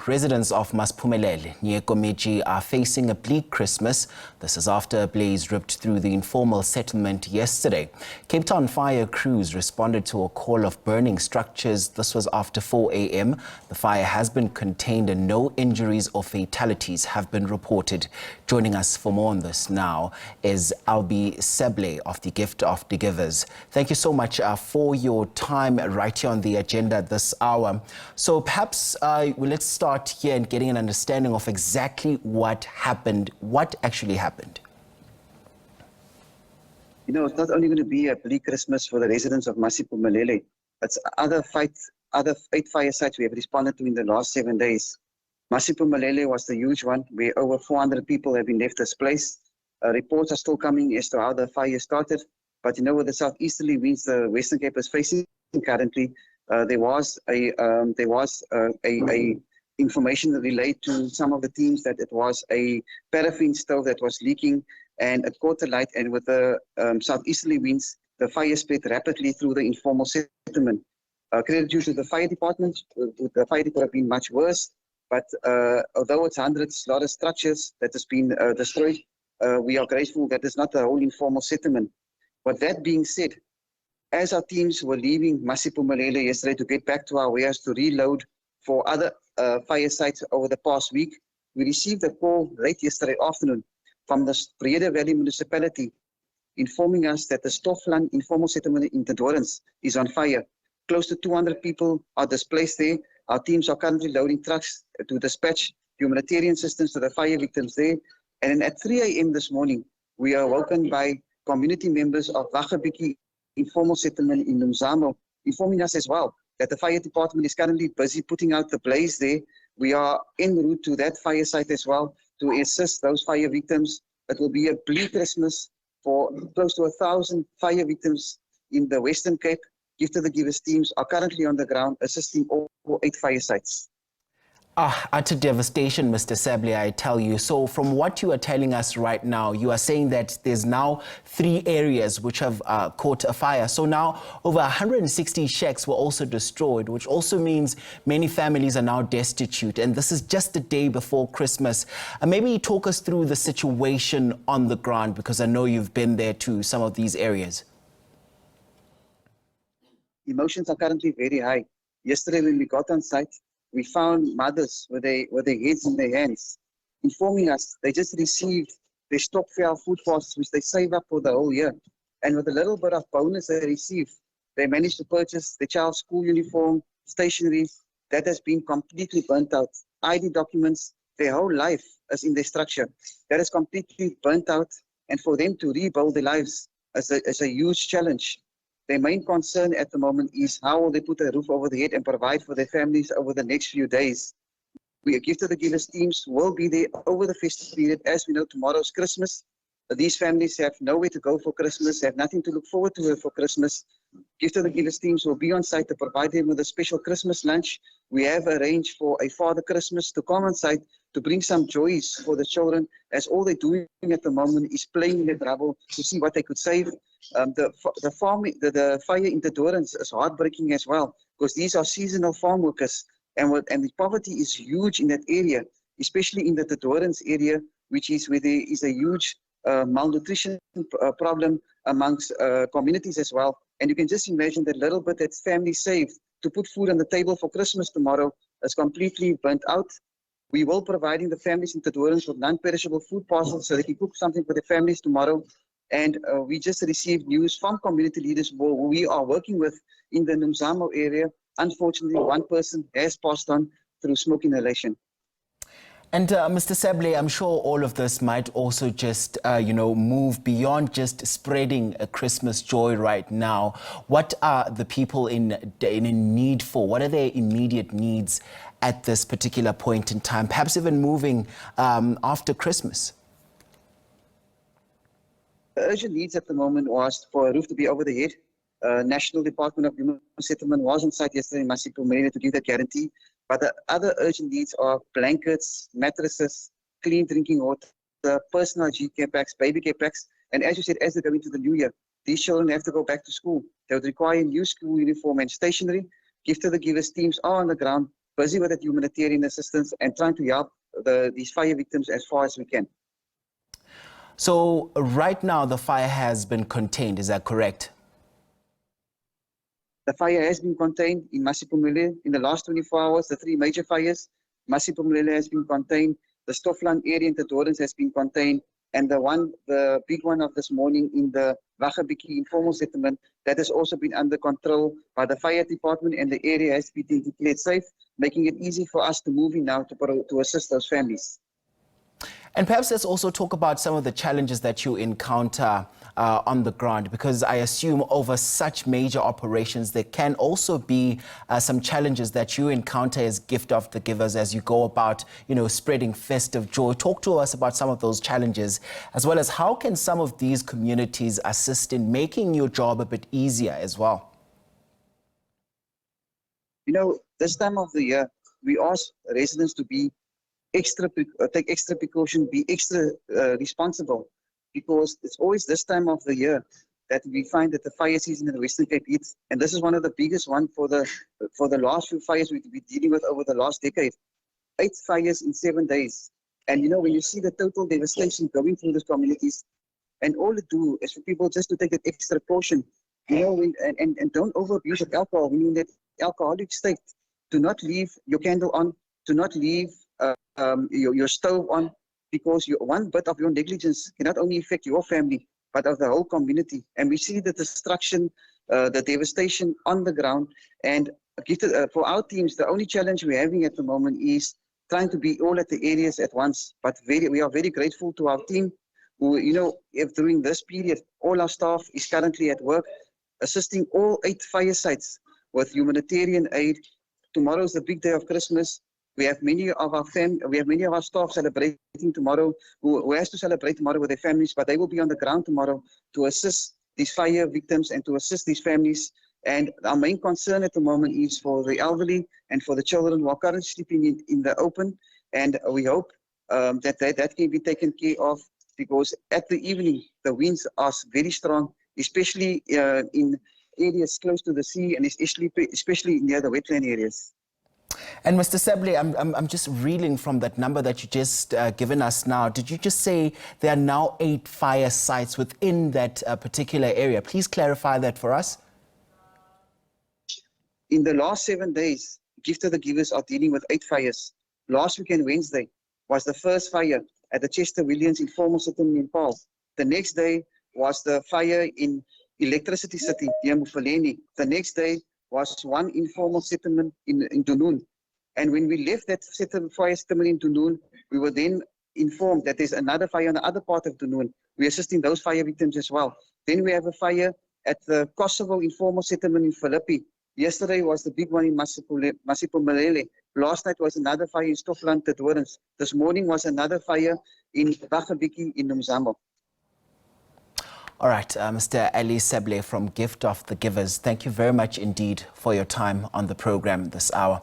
Residents of Masiphumelele near Kommetjie are facing a bleak Christmas. This is after a blaze ripped through the informal settlement yesterday. Cape Town fire crews responded to a call of burning structures. This was after 4 a.m. The fire has been contained and no injuries or fatalities have been reported. Joining us for more on this now is Ali Sablay of the Gift of the Givers. Thank you so much for your time right here on the agenda this hour. So perhaps let's start here and getting an understanding of exactly what happened, what actually happened. You know, it's not only going to be a bleak Christmas for the residents of Masiphumelele, it's other 8 fire sites we have responded to in the last 7 days. Masiphumelele was the huge one, where over 400 people have been left displaced. Reports are still coming as to how the fire started, but you know, with the southeasterly winds the Western Cape is facing currently, there was information relayed to some of the teams that it was a paraffin stove that was leaking, and it caught the light, and with the southeasterly winds, the fire spread rapidly through the informal settlement. Credit due to the fire department, the fire could have been much worse, but although it's hundreds, a lot of structures that has been destroyed, we are grateful that it's not the whole informal settlement. But that being said, as our teams were leaving Masiphumelele yesterday to get back to our warehouse to reload for other fire sites over the past week, we received a call late yesterday afternoon from the Breede Valley municipality informing us that the Stoffland informal settlement in Dorens is on fire. Close to 200 people are displaced there. Our teams are currently loading trucks to dispatch humanitarian assistance to the fire victims there. And then at 3 a.m. this morning, we are woken by community members of Wagebiki informal settlement in Nomzamo, informing us as well that the fire department is currently busy putting out the blaze there. We are en route to that fire site as well to assist those fire victims. It will be a bleak Christmas for close to 1,000 fire victims in the Western Cape. Gift of the Givers teams are currently on the ground assisting all 8 fire sites. Utter devastation, Mr. Sablay, I tell you. So from what you are telling us right now, you are saying that there's now 3 areas which have caught a fire. So now over 160 shacks were also destroyed, which also means many families are now destitute. And this is just the day before Christmas. Maybe talk us through the situation on the ground, because I know you've been there to some of these areas. Emotions are currently very high. Yesterday when we got on site, we found mothers with their heads in their hands, informing us they just received their stop-fail food parcels, which they save up for the whole year. And with a little bit of bonus they received, they managed to purchase their child's school uniform, stationery, that has been completely burnt out. ID documents, their whole life is in their structure. That is completely burnt out, and for them to rebuild their lives is a huge challenge. Their main concern at the moment is how will they put a roof over their head and provide for their families over the next few days. We Gift of the Givers teams will be there over the festive period. As we know, tomorrow's Christmas. These families have nowhere to go for Christmas, have nothing to look forward to for Christmas. Gift of the Givers teams will be on site to provide them with a special Christmas lunch. We have arranged for a Father Christmas to come on site to bring some joys for the children, as all they're doing at the moment is playing in the rubble to see what they could save. The fire in Dorens is heartbreaking as well, because these are seasonal farm workers, and the poverty is huge in that area, especially in the Dorens area, which is where there is a huge malnutrition problem amongst communities as well. And you can just imagine that little bit that family saved to put food on the table for Christmas tomorrow is completely burnt out. We will providing the families in Dorens with non-perishable food parcels so they can cook something for their families tomorrow. And we just received news from community leaders who we are working with in the Nomzamo area. Unfortunately, one person has passed on through smoke inhalation. And Mr. Sablay, I'm sure all of this might also just, move beyond just spreading a Christmas joy right now. What are the people in need for? What are their immediate needs at this particular point in time, perhaps even moving after Christmas? The urgent needs at the moment was for a roof to be over the head. National Department of Human Settlement was on site yesterday in Masiphumelele to give that guarantee. But the other urgent needs are blankets, mattresses, clean drinking water, personal care packs, baby care packs. And as you said, as they go into the new year, these children have to go back to school. They would require new school uniform and stationery. Gift of the Givers teams are on the ground busy with that humanitarian assistance and trying to help these fire victims as far as we can. So right now the fire has been contained, is that correct? The fire has been contained in Masiphumelele in the last 24 hours. The three major fires, Masiphumelele has been contained, the Stoffland area in the Dorens has been contained, and the big one of this morning in the Wagabiki informal settlement, that has also been under control by the fire department, and the area has been declared safe, making it easy for us to move in now to assist those families. And perhaps let's also talk about some of the challenges that you encounter on the ground, because I assume over such major operations there can also be some challenges that you encounter as gift of the givers as you go about, spreading festive joy. Talk to us about some of those challenges, as well as how can some of these communities assist in making your job a bit easier as well? This time of the year, we ask residents to be take extra precaution, be extra responsible, because it's always this time of the year that we find that the fire season in the Western Cape hits, and this is one of the biggest ones for the last few fires we've been dealing with over the last decade. 8 fires in 7 days, and when you see the total devastation going through these communities, and all it do is for people just to take that extra caution, and don't overabuse of alcohol. When you're in that alcoholic state, do not leave your candle on, do not leave your stove on, because one bit of your negligence can not only affect your family, but of the whole community. And we see the destruction, the devastation on the ground. And for our teams, the only challenge we're having at the moment is trying to be all at the areas at once. But we are very grateful to our team who, if during this period, all our staff is currently at work, assisting all 8 fire sites with humanitarian aid. Tomorrow is the big day of Christmas. We have many of our staff celebrating tomorrow who has to celebrate tomorrow with their families, but they will be on the ground tomorrow to assist these fire victims and to assist these families. And our main concern at the moment is for the elderly and for the children who are currently sleeping in the open. And we hope that can be taken care of, because at the evening the winds are very strong, especially in areas close to the sea, and especially near the wetland areas. And Mr. Sablay, I'm just reeling from that number that you just given us now. Did you just say there are now 8 fire sites within that particular area? Please clarify that for us. In the last 7 days, Gift of the Givers are dealing with 8 fires. Last weekend, Wednesday, was the first fire at the Chester Williams informal settlement in Paarl. The next day was the fire in Electricity City, near Mufuleni. The next day was one informal settlement in Dunoon. And when we left that fire settlement in Dunoon, we were then informed that there's another fire on the other part of Dunoon. We're assisting those fire victims as well. Then we have a fire at the Kosovo informal settlement in Philippi. Yesterday was the big one in Masiphumelele. Last night was another fire in Stoffland, the Dorens. This morning was another fire in Wagabiki in Nomzamo. All right, Mr. Ali Sablay from Gift of the Givers, thank you very much indeed for your time on the program this hour.